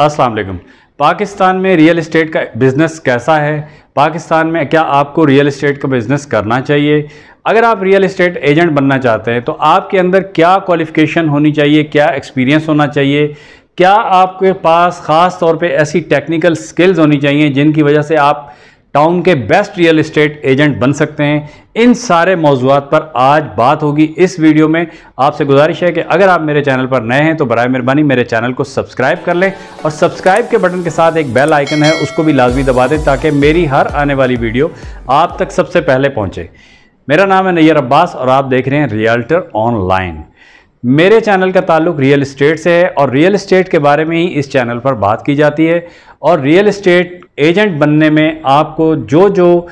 अस्सलाम वालेकुम। पाकिस्तान में रियल इस्टेट का बिज़नेस कैसा है? पाकिस्तान में क्या आपको रियल इस्टेट का बिज़नेस करना चाहिए? अगर आप रियल इस्टेट एजेंट बनना चाहते हैं तो आपके अंदर क्या क्वालिफ़िकेशन होनी चाहिए, क्या एक्सपीरियंस होना चाहिए, क्या आपके पास ख़ास तौर पे ऐसी टेक्निकल स्किल्स होनी चाहिए जिनकी वजह से आप टाउन के बेस्ट रियल इस्टेट एजेंट बन सकते हैं। इन सारे मौज़ूआत पर आज बात होगी इस वीडियो में। आपसे गुजारिश है कि अगर आप मेरे चैनल पर नए हैं तो बराए मेहरबानी मेरे चैनल को सब्सक्राइब कर लें और सब्सक्राइब के बटन के साथ एक बेल आइकन है, उसको भी लाजमी दबा दें ताकि मेरी हर आने वाली वीडियो आप तक सबसे पहले पहुँचे। मेरा नाम है नैयर अब्बास और आप देख रहे हैं रियल्टर ऑनलाइन। मेरे चैनल का ताल्लुक रियल इस्टेट से है और रियल इस्टेट के बारे में ही इस चैनल पर बात की जाती है। और रियल इस्टेट एजेंट बनने में आपको जो जो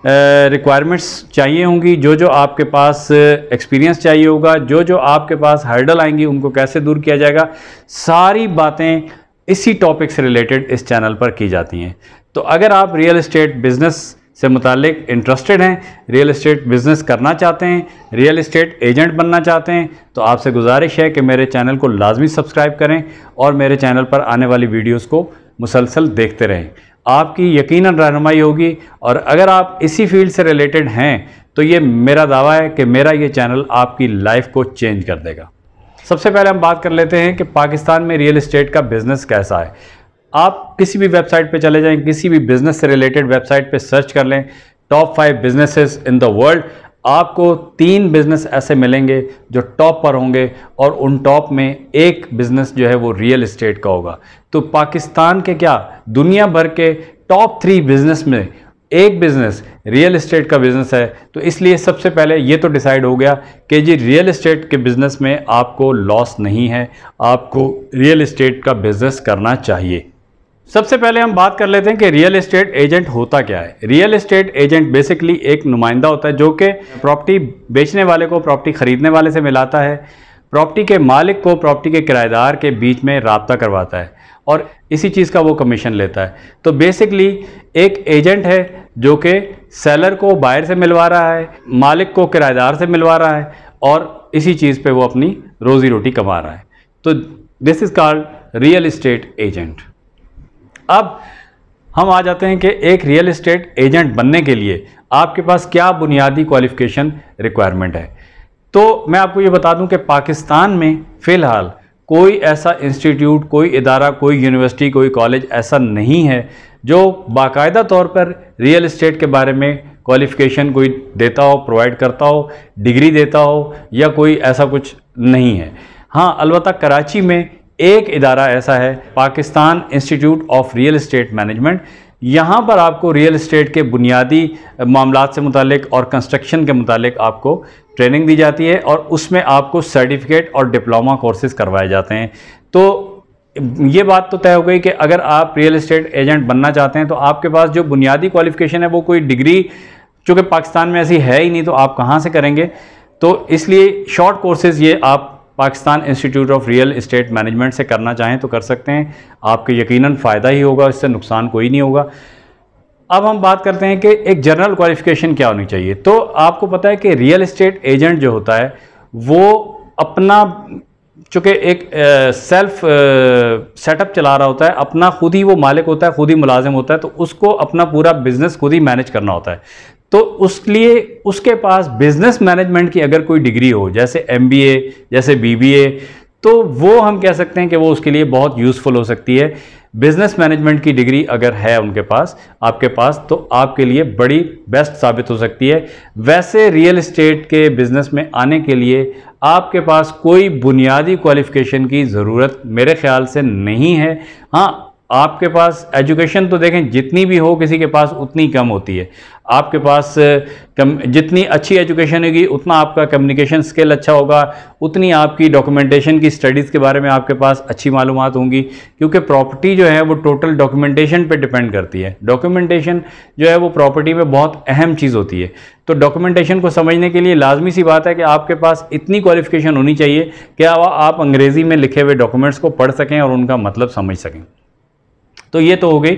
रिक्वायरमेंट्स चाहिए होंगी, जो जो आपके पास एक्सपीरियंस चाहिए होगा, जो जो आपके पास हर्डल आएंगी उनको कैसे दूर किया जाएगा, सारी बातें इसी टॉपिक से रिलेटेड इस चैनल पर की जाती हैं। तो अगर आप रियल इस्टेट बिज़नेस से मुतालिक इंटरेस्टेड हैं, रियल इस्टेट बिज़नेस करना चाहते हैं, रियल इस्टेट एजेंट बनना चाहते हैं, तो आपसे गुजारिश है कि मेरे चैनल को लाजमी सब्सक्राइब करें और मेरे चैनल पर आने वाली वीडियोस को मुसलसल देखते रहें। आपकी यकीनन रहनुमाई होगी और अगर आप इसी फील्ड से रिलेटेड हैं तो ये मेरा दावा है कि मेरा ये चैनल आपकी लाइफ को चेंज कर देगा। सबसे पहले हम बात कर लेते हैं कि पाकिस्तान में रियल इस्टेट का बिज़नेस कैसा है। आप किसी भी वेबसाइट पे चले जाएं, किसी भी बिज़नेस से रिलेटेड वेबसाइट पे सर्च कर लें, top 5 businesses in the world, आपको 3 बिज़नेस ऐसे मिलेंगे जो टॉप पर होंगे और उन टॉप में एक बिज़नेस जो है वो रियल इस्टेट का होगा। तो पाकिस्तान के क्या दुनिया भर के टॉप 3 बिज़नेस में एक बिज़नेस रियल इस्टेट का बिज़नेस है। तो इसलिए सबसे पहले ये तो डिसाइड हो गया कि जी रियल इस्टेट के बिज़नेस में आपको लॉस नहीं है, आपको रियल इस्टेट का बिज़नेस करना चाहिए। सबसे पहले हम बात कर लेते हैं कि रियल इस्टेट एजेंट होता क्या है। रियल इस्टेट एजेंट बेसिकली एक नुमाइंदा होता है जो कि प्रॉपर्टी बेचने वाले को प्रॉपर्टी ख़रीदने वाले से मिलाता है, प्रॉपर्टी के मालिक को प्रॉपर्टी के किराएदार के बीच में राब्ता करवाता है और इसी चीज़ का वो कमीशन लेता है। तो बेसिकली एक एजेंट है जो कि सेलर को बायर से मिलवा रहा है, मालिक को किराएदार से मिलवा रहा है और इसी चीज़ पे वो अपनी रोज़ी रोटी कमा रहा है। तो this is called real estate agent. अब हम आ जाते हैं कि एक रियल इस्टेट एजेंट बनने के लिए आपके पास क्या बुनियादी क्वालिफ़िकेशन रिक्वायरमेंट है। तो मैं आपको ये बता दूं कि पाकिस्तान में फ़िलहाल कोई ऐसा इंस्टीट्यूट, कोई इदारा, कोई यूनिवर्सिटी, कोई कॉलेज ऐसा नहीं है जो बाकायदा तौर पर रियल इस्टेट के बारे में क्वालिफ़िकेशन कोई देता हो, प्रोवाइड करता हो, डिग्री देता हो या कोई ऐसा कुछ नहीं है। हाँ, अलबत्ता कराची में एक इदारा ऐसा है, Pakistan institute of real estate management. यहाँ पर आपको रियल इस्टेट के बुनियादी मामलात से मुतालिक और कंस्ट्रक्शन के मुतालिक आपको ट्रेनिंग दी जाती है और उसमें आपको सर्टिफिकेट और डिप्लोमा कोर्सेज करवाए जाते हैं। तो ये बात तो तय हो गई कि अगर आप रियल इस्टेट एजेंट बनना चाहते हैं तो आपके पास जो बुनियादी क्वालिफ़िकेशन है वो कोई डिग्री, चूँकि पाकिस्तान में ऐसी है ही नहीं तो आप कहाँ से करेंगे। तो इसलिए शॉर्ट कोर्सेज़ ये आप Pakistan institute of real estate management से करना चाहें तो कर सकते हैं, आपको यकीनन फ़ायदा ही होगा, इससे नुकसान कोई नहीं होगा। अब हम बात करते हैं कि एक जनरल क्वालिफ़िकेशन क्या होनी चाहिए। तो आपको पता है कि रियल इस्टेट एजेंट जो होता है वो अपना, चूँकि एक सेल्फ सेटअप चला रहा होता है, अपना खुद ही वो मालिक होता है, खुद ही मुलाजिम होता है, तो उसको अपना पूरा बिज़नेस खुद ही मैनेज करना होता है। तो उसके उसके पास बिज़नेस मैनेजमेंट की अगर कोई डिग्री हो, जैसे MBA, जैसे BBA, तो वो हम कह सकते हैं कि वो उसके लिए बहुत यूज़फुल हो सकती है। बिज़नेस मैनेजमेंट की डिग्री अगर है उनके पास, आपके पास, तो आपके लिए बड़ी बेस्ट साबित हो सकती है। वैसे रियल इस्टेट के बिज़नेस में आने के लिए आपके पास कोई बुनियादी क्वालिफ़िकेशन की ज़रूरत मेरे ख़्याल से नहीं है। हाँ, आपके पास एजुकेशन तो देखें जितनी भी हो किसी के पास उतनी कम होती है। आपके पास जितनी अच्छी एजुकेशन होगी उतना आपका कम्युनिकेशन स्किल अच्छा होगा, उतनी आपकी डॉक्यूमेंटेशन की स्टडीज़ के बारे में आपके पास अच्छी मालूमात होंगी, क्योंकि प्रॉपर्टी जो है वो टोटल डॉक्यूमेंटेशन पे डिपेंड करती है। डॉक्यूमेंटेशन जो है वो प्रॉपर्टी में बहुत अहम चीज़ होती है। तो डॉक्यूमेंटेशन को समझने के लिए लाजमी सी बात है कि आपके पास इतनी क्वालिफ़िकेशन होनी चाहिए कि आप अंग्रेज़ी में लिखे हुए डॉक्यूमेंट्स को पढ़ सकें और उनका मतलब समझ सकें। तो ये तो हो गई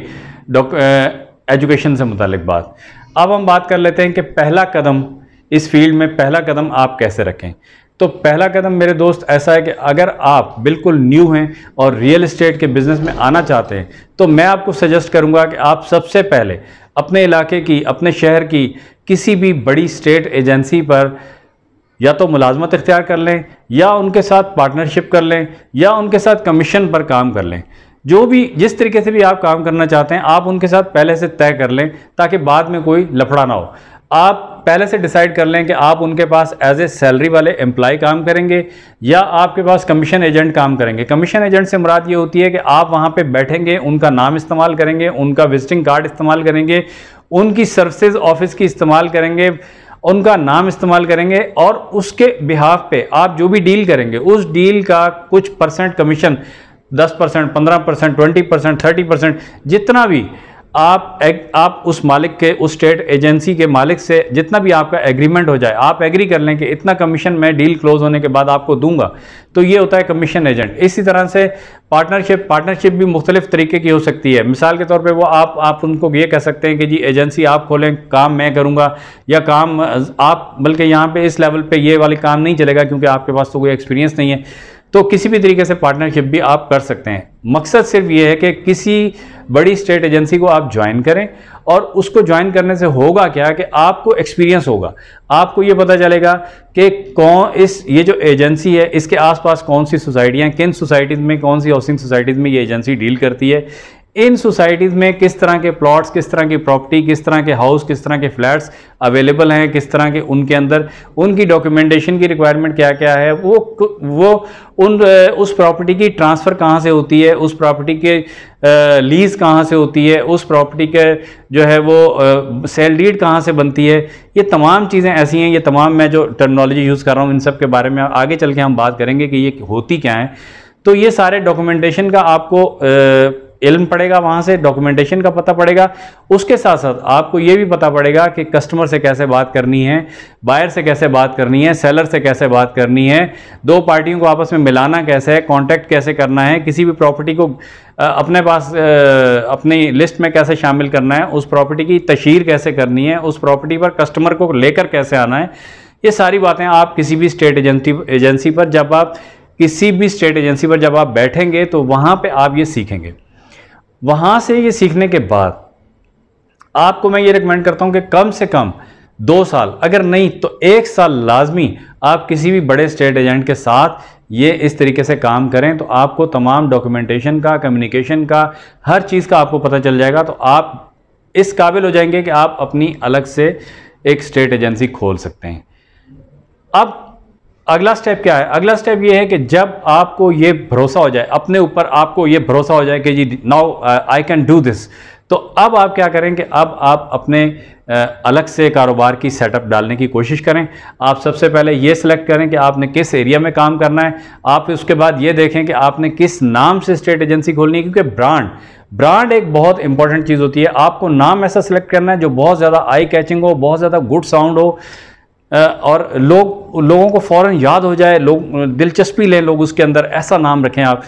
एजुकेशन से मुतालिक बात। अब हम बात कर लेते हैं कि पहला कदम इस फील्ड में, पहला कदम आप कैसे रखें। तो पहला कदम मेरे दोस्त ऐसा है कि अगर आप बिल्कुल न्यू हैं और रियल एस्टेट के बिज़नेस में आना चाहते हैं तो मैं आपको सजेस्ट करूंगा कि आप सबसे पहले अपने इलाके की, अपने शहर की किसी भी बड़ी स्टेट एजेंसी पर या तो मुलाजमत इख्तियार कर लें, या उनके साथ पार्टनरशिप कर लें, या उनके साथ कमीशन पर काम कर लें। जो भी जिस तरीके से भी आप काम करना चाहते हैं आप उनके साथ पहले से तय कर लें ताकि बाद में कोई लफड़ा ना हो। आप पहले से डिसाइड कर लें कि आप उनके पास एज ए सैलरी वाले एम्प्लॉय काम करेंगे या आपके पास कमीशन एजेंट काम करेंगे। कमीशन एजेंट से मुराद ये होती है कि आप वहाँ पे बैठेंगे, उनका नाम इस्तेमाल करेंगे, उनका विजिटिंग कार्ड इस्तेमाल करेंगे, उनकी सर्विसेज ऑफिस की इस्तेमाल करेंगे, उनका नाम इस्तेमाल करेंगे और उसके बिहाफ पे आप जो भी डील करेंगे उस डील का कुछ परसेंट कमीशन 10%, 15%, 20%, 30% जितना भी आप उस मालिक के, उस स्टेट एजेंसी के मालिक से जितना भी आपका एग्रीमेंट हो जाए, आप एग्री कर लें कि इतना कमीशन मैं डील क्लोज होने के बाद आपको दूंगा, तो ये होता है कमीशन एजेंट। इसी तरह से पार्टनरशिप भी मुख्तलिफ तरीके की हो सकती है। मिसाल के तौर पे वो आप उनको ये कह सकते हैं कि जी एजेंसी आप खोलें, काम मैं करूँगा, या काम आप, बल्कि यहाँ पे इस लेवल पे ये वाले काम नहीं चलेगा क्योंकि आपके पास तो कोई एक्सपीरियंस नहीं है, तो किसी भी तरीके से पार्टनरशिप भी आप कर सकते हैं। मकसद सिर्फ ये है कि किसी बड़ी स्टेट एजेंसी को आप ज्वाइन करें, और उसको ज्वाइन करने से होगा क्या कि आपको एक्सपीरियंस होगा, आपको ये पता चलेगा कि ये जो एजेंसी है इसके आसपास कौन सी सोसाइटियाँ, किन सोसाइटीज़ में, कौन सी हाउसिंग सोसाइटीज़ में ये एजेंसी डील करती है, इन सोसाइटीज़ में किस तरह के प्लॉट्स, किस तरह की प्रॉपर्टी, किस तरह के हाउस, किस तरह के फ्लैट्स अवेलेबल हैं, किस तरह के उनके अंदर उनकी डॉक्यूमेंटेशन की रिक्वायरमेंट क्या क्या है, उस प्रॉपर्टी की ट्रांसफ़र कहाँ से होती है, उस प्रॉपर्टी के लीज़ कहाँ से होती है, उस प्रॉपर्टी के जो है वो सेल डीड कहाँ से बनती है। ये तमाम चीज़ें ऐसी हैं, ये तमाम मैं जो टर्मिनोलॉजी यूज़ कर रहा हूँ इन सब के बारे में आगे चल के हम बात करेंगे कि ये होती क्या है। तो ये सारे डॉक्यूमेंटेशन का आपको इल्म पड़ेगा, वहाँ से डॉक्यूमेंटेशन का पता पड़ेगा। उसके साथ साथ आपको ये भी पता पड़ेगा कि कस्टमर से कैसे बात करनी है, बायर से कैसे बात करनी है, सेलर से कैसे बात करनी है, दो पार्टियों को आपस में मिलाना कैसे है, कांटेक्ट कैसे करना है, किसी भी प्रॉपर्टी को अपने पास अपनी लिस्ट में कैसे शामिल करना है, उस प्रॉपर्टी की तशहीर कैसे करनी है, उस प्रॉपर्टी पर कस्टमर को लेकर कैसे आना है। ये सारी बातें आप किसी भी स्टेट एजेंसी पर जब आप बैठेंगे तो वहाँ पर आप ये सीखेंगे। वहाँ से ये सीखने के बाद आपको मैं ये रिकमेंड करता हूँ कि कम से कम 2 साल, अगर नहीं तो 1 साल लाजमी आप किसी भी बड़े स्टेट एजेंट के साथ ये इस तरीके से काम करें, तो आपको तमाम डॉक्यूमेंटेशन का, कम्युनिकेशन का, हर चीज़ का आपको पता चल जाएगा। तो आप इस काबिल हो जाएंगे कि आप अपनी अलग से एक स्टेट एजेंसी खोल सकते हैं। अब अगला स्टेप क्या है? अगला स्टेप ये है कि जब आपको ये भरोसा हो जाए, अपने ऊपर आपको ये भरोसा हो जाए कि जी now I can do this, तो अब आप क्या करें कि अब आप अपने अलग से कारोबार की सेटअप डालने की कोशिश करें। आप सबसे पहले ये सिलेक्ट करें कि आपने किस एरिया में काम करना है। आप उसके बाद ये देखें कि आपने किस नाम से स्टेट एजेंसी खोलनी है, क्योंकि ब्रांड एक बहुत इंपॉर्टेंट चीज़ होती है। आपको नाम ऐसा सिलेक्ट करना है जो बहुत ज़्यादा आई कैचिंग हो, बहुत ज़्यादा गुड साउंड हो, और लोगों को फ़ौरन याद हो जाए, लोग दिलचस्पी लें लोग उसके अंदर, ऐसा नाम रखें आप।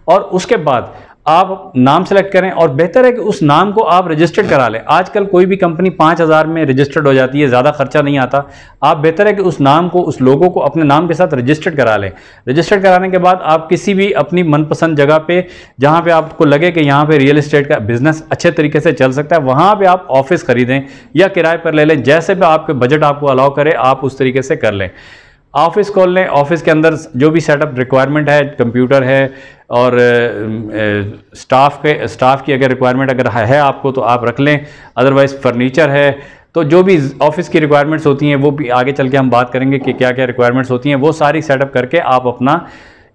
और उसके बाद आप नाम सेलेक्ट करें, और बेहतर है कि उस नाम को आप रजिस्टर्ड करा लें। आजकल कोई भी कंपनी 5,000 में रजिस्टर्ड हो जाती है, ज़्यादा खर्चा नहीं आता। आप बेहतर है कि उस नाम को, उस लोगों को अपने नाम के साथ रजिस्टर्ड करा लें। रजिस्टर्ड कराने के बाद आप किसी भी अपनी मनपसंद जगह पे, जहाँ पे आपको लगे कि यहाँ पे रियल एस्टेट का बिजनेस अच्छे तरीके से चल सकता है, वहाँ पे आप ऑफिस खरीदें या किराए पर ले लें। जैसे भी आपके बजट आपको अलाउ करे, आप उस तरीके से कर लें। ऑफिस खोल लें, ऑफिस के अंदर जो भी सेटअप रिक्वायरमेंट है, कंप्यूटर है और स्टाफ की अगर रिक्वायरमेंट अगर है आपको तो आप रख लें, अदरवाइज़ फर्नीचर है। तो जो भी ऑफिस की रिक्वायरमेंट्स होती हैं वो भी आगे चल के हम बात करेंगे कि क्या क्या रिक्वायरमेंट्स होती हैं। वो सारी सेटअप करके आप अपना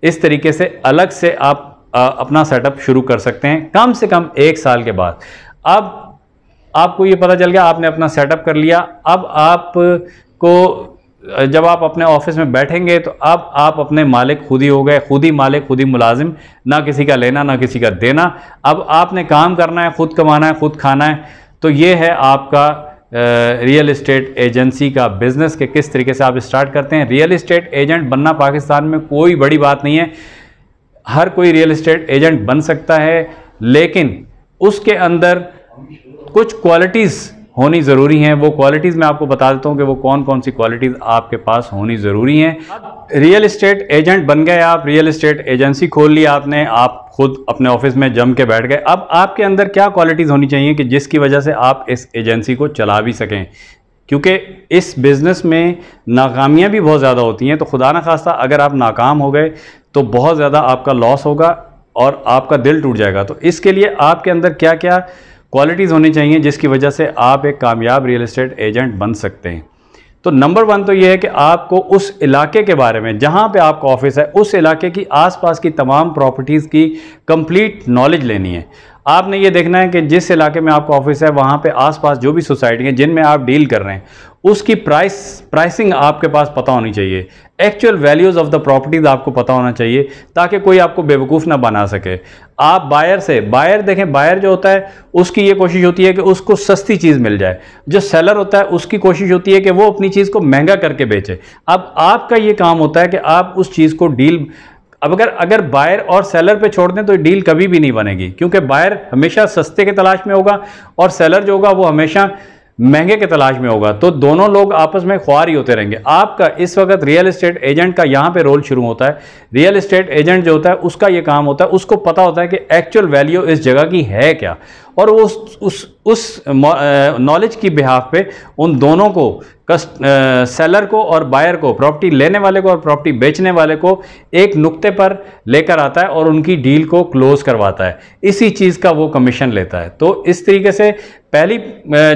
इस तरीके से अलग से आप अपना सेटअप शुरू कर सकते हैं कम से कम 1 साल के बाद। अब आपको ये पता चल गया, आपने अपना सेटअप कर लिया। अब आपको जब आप अपने ऑफिस में बैठेंगे तो अब आप अपने मालिक खुद ही हो गए, खुद ही मालिक, खुद ही मुलाजिम, ना किसी का लेना ना किसी का देना। अब आपने काम करना है, खुद कमाना है, खुद खाना है। तो ये है आपका रियल एस्टेट एजेंसी का बिजनेस के किस तरीके से आप स्टार्ट करते हैं। रियल एस्टेट एजेंट बनना पाकिस्तान में कोई बड़ी बात नहीं है, हर कोई रियल एस्टेट एजेंट बन सकता है, लेकिन उसके अंदर कुछ क्वालिटीज़ होनी ज़रूरी हैं। वो क्वालिटीज़ मैं आपको बता देता हूँ कि वो कौन कौन सी क्वालिटीज़ आपके पास होनी ज़रूरी हैं। रियल इस्टेट एजेंट बन गए आप, रियल इस्टेट एजेंसी खोल ली आपने, आप खुद अपने ऑफिस में जम के बैठ गए। अब आपके अंदर क्या क्वालिटीज़ होनी चाहिए कि जिसकी वजह से आप इस एजेंसी को चला भी सकें, क्योंकि इस बिज़नेस में नाकामियाँ भी बहुत ज़्यादा होती हैं। तो खुदा न खास्ता अगर आप नाकाम हो गए तो बहुत ज़्यादा आपका लॉस होगा और आपका दिल टूट जाएगा। तो इसके लिए आपके अंदर क्या क्या क्वालिटीज़ होनी चाहिए जिसकी वजह से आप एक कामयाब रियल एस्टेट एजेंट बन सकते हैं। तो नंबर 1 तो ये है कि आपको उस इलाके के बारे में जहाँ पे आपका ऑफिस है, उस इलाके की आसपास की तमाम प्रॉपर्टीज़ की कंप्लीट नॉलेज लेनी है। आपने ये देखना है कि जिस इलाके में आपका ऑफिस है वहाँ पे आसपास जो भी सोसाइटी है जिनमें आप डील कर रहे हैं उसकी प्राइसिंग आपके पास पता होनी चाहिए। Actual values of the properties आपको पता होना चाहिए ताकि कोई आपको बेवकूफ़ ना बना सके। आप बायर देखें, बायर जो होता है उसकी ये कोशिश होती है कि उसको सस्ती चीज़ मिल जाए। जो सेलर होता है उसकी कोशिश होती है कि वो अपनी चीज़ को महंगा करके बेचे। अब आपका ये काम होता है कि आप उस चीज़ को डील, अब अगर बायर और सेलर पे छोड़ दें तो डील कभी भी नहीं बनेगी, क्योंकि बायर हमेशा सस्ते के तलाश में होगा और सेलर जो होगा वो हमेशा महंगे के तलाश में होगा। तो दोनों लोग आपस में ख्वार ही होते रहेंगे। आपका इस वक्त रियल एस्टेट एजेंट का यहाँ पे रोल शुरू होता है। रियल एस्टेट एजेंट जो होता है उसका ये काम होता है, उसको पता होता है कि एक्चुअल वैल्यू इस जगह की है क्या, और वो उस नॉलेज की बिहाफ पे उन दोनों को, सेलर को और बायर को, प्रॉपर्टी लेने वाले को और प्रॉपर्टी बेचने वाले को एक नुक्ते पर लेकर आता है और उनकी डील को क्लोज करवाता है। इसी चीज़ का वो कमीशन लेता है। तो इस तरीके से पहली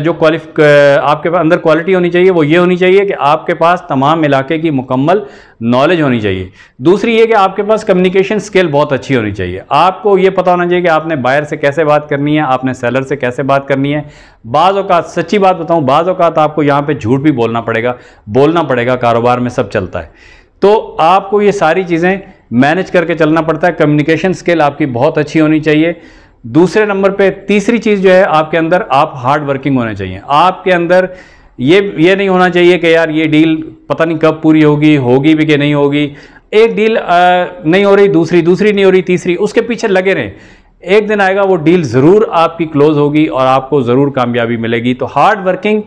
जो आपके पास अंदर क्वालिटी होनी चाहिए वो ये होनी चाहिए कि आपके पास तमाम इलाके की मुकम्मल नॉलेज होनी चाहिए। दूसरी ये कि आपके पास कम्युनिकेशन स्किल बहुत अच्छी होनी चाहिए। आपको ये पता होना चाहिए कि आपने बायर से कैसे बात करनी है, आपने सेलर से कैसे बात करनी है। बाज़ औक़ात, सच्ची बात बताऊं, बाज़ औक़ात आपको यहाँ पे झूठ भी बोलना पड़ेगा, कारोबार में सब चलता है। तो आपको ये सारी चीज़ें मैनेज करके चलना पड़ता है। कम्युनिकेशन स्किल आपकी बहुत अच्छी होनी चाहिए। दूसरे नंबर पे तीसरी चीज़ जो है आपके अंदर, आप हार्ड वर्किंग होने चाहिए। आपके अंदर ये नहीं होना चाहिए कि यार ये डील पता नहीं कब पूरी होगी भी कि नहीं होगी। एक डील नहीं हो रही, दूसरी नहीं हो रही, तीसरी, उसके पीछे लगे रहें। एक दिन आएगा वो डील ज़रूर आपकी क्लोज होगी और आपको ज़रूर कामयाबी मिलेगी। तो हार्ड वर्किंग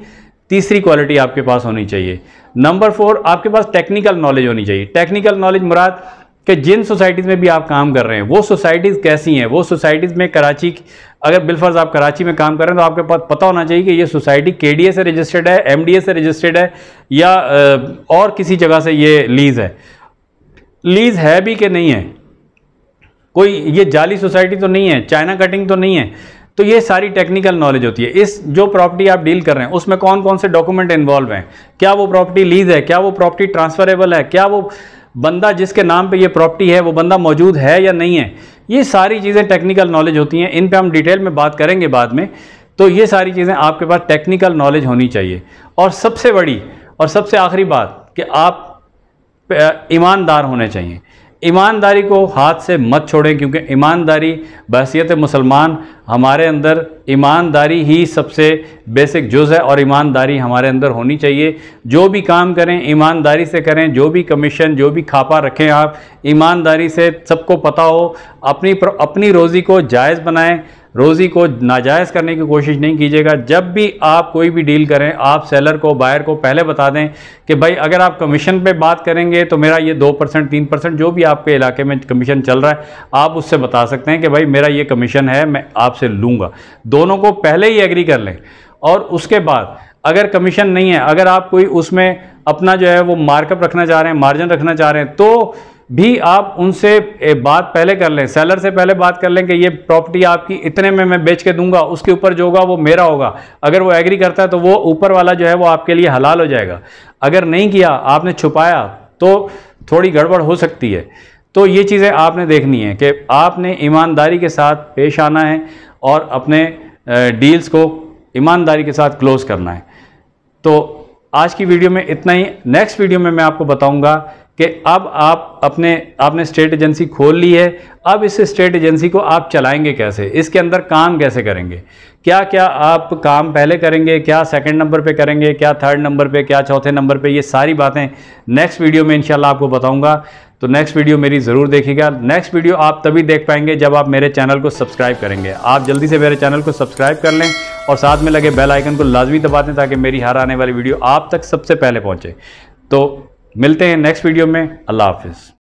तीसरी क्वालिटी आपके पास होनी चाहिए। नंबर 4, आपके पास टेक्निकल नॉलेज होनी चाहिए। टेक्निकल नॉलेज मुराद कि जिन सोसाइटीज़ में भी आप काम कर रहे हैं वो सोसाइटीज़ कैसी हैं, वो सोसाइटीज़ में कराची, अगर बिलफर्ज आप कराची में काम कर रहे हैं तो आपके पास पता होना चाहिए कि ये सोसाइटी KDA से रजिस्टर्ड है, MDA से रजिस्टर्ड है या और किसी जगह से ये लीज़ है भी कि नहीं है, कोई ये जाली सोसाइटी तो नहीं है, चाइना कटिंग तो नहीं है। तो ये सारी टेक्निकल नॉलेज होती है। इस जो प्रॉपर्टी आप डील कर रहे हैं उसमें कौन कौन से डॉक्यूमेंट इन्वॉल्व हैं, क्या वो प्रॉपर्टी लीज है, क्या वो प्रॉपर्टी ट्रांसफरेबल है, क्या वो बंदा जिसके नाम पे ये प्रॉपर्टी है वो बंदा मौजूद है या नहीं है। ये सारी चीज़ें टेक्निकल नॉलेज होती हैं। इन पे हम डिटेल में बात करेंगे बाद में। तो ये सारी चीज़ें आपके पास टेक्निकल नॉलेज होनी चाहिए। और सबसे बड़ी और सबसे आखिरी बात कि आप ईमानदार होने चाहिए। ईमानदारी को हाथ से मत छोड़ें, क्योंकि ईमानदारी बहैसियत मुसलमान हमारे अंदर ईमानदारी ही सबसे बेसिक जुज़ है और ईमानदारी हमारे अंदर होनी चाहिए। जो भी काम करें ईमानदारी से करें, जो भी कमीशन, जो भी खापा रखें आप ईमानदारी से, सबको पता हो। अपनी रोज़ी को जायज़ बनाएं, रोज़ी को नाजायज़ करने की कोशिश नहीं कीजिएगा। जब भी आप कोई भी डील करें आप सेलर को, बायर को पहले बता दें कि भाई अगर आप कमीशन पे बात करेंगे तो मेरा ये 2% 3% जो भी आपके इलाके में कमीशन चल रहा है आप उससे बता सकते हैं कि भाई मेरा ये कमीशन है, मैं आपसे लूँगा। दोनों को पहले ही एग्री कर लें। और उसके बाद अगर कमीशन नहीं है, अगर आप कोई उसमें अपना जो है वो मार्कअप रखना चाह रहे हैं, मार्जिन रखना चाह रहे हैं, तो भी आप उनसे बात पहले कर लें, सेलर से पहले बात कर लें कि ये प्रॉपर्टी आपकी इतने में मैं बेच के दूंगा, उसके ऊपर जो होगा वो मेरा होगा। अगर वो एग्री करता है तो वो ऊपर वाला जो है वो आपके लिए हलाल हो जाएगा। अगर नहीं किया, आपने छुपाया, तो थोड़ी गड़बड़ हो सकती है। तो ये चीज़ें आपने देखनी है कि आपने ईमानदारी के साथ पेश आना है और अपने डील्स को ईमानदारी के साथ क्लोज करना है। तो आज की वीडियो में इतना ही। नेक्स्ट वीडियो में मैं आपको बताऊंगा कि अब आपने स्टेट एजेंसी खोल ली है, अब इस स्टेट एजेंसी को आप चलाएंगे कैसे, इसके अंदर काम कैसे करेंगे, क्या क्या आप काम पहले करेंगे, क्या सेकंड नंबर पे करेंगे, क्या थर्ड नंबर पे, क्या चौथे नंबर पे, ये सारी बातें नेक्स्ट वीडियो में इंशाल्लाह आपको बताऊंगा। तो नेक्स्ट वीडियो मेरी ज़रूर देखिएगा। नेक्स्ट वीडियो आप तभी देख पाएंगे जब आप मेरे चैनल को सब्सक्राइब करेंगे। आप जल्दी से मेरे चैनल को सब्सक्राइब कर लें और साथ में लगे बेल आइकन को लाजमी दबा दें ताकि मेरी हर आने वाली वीडियो आप तक सबसे पहले पहुँचे। तो मिलते हैं नेक्स्ट वीडियो में। अल्लाह हाफिज़।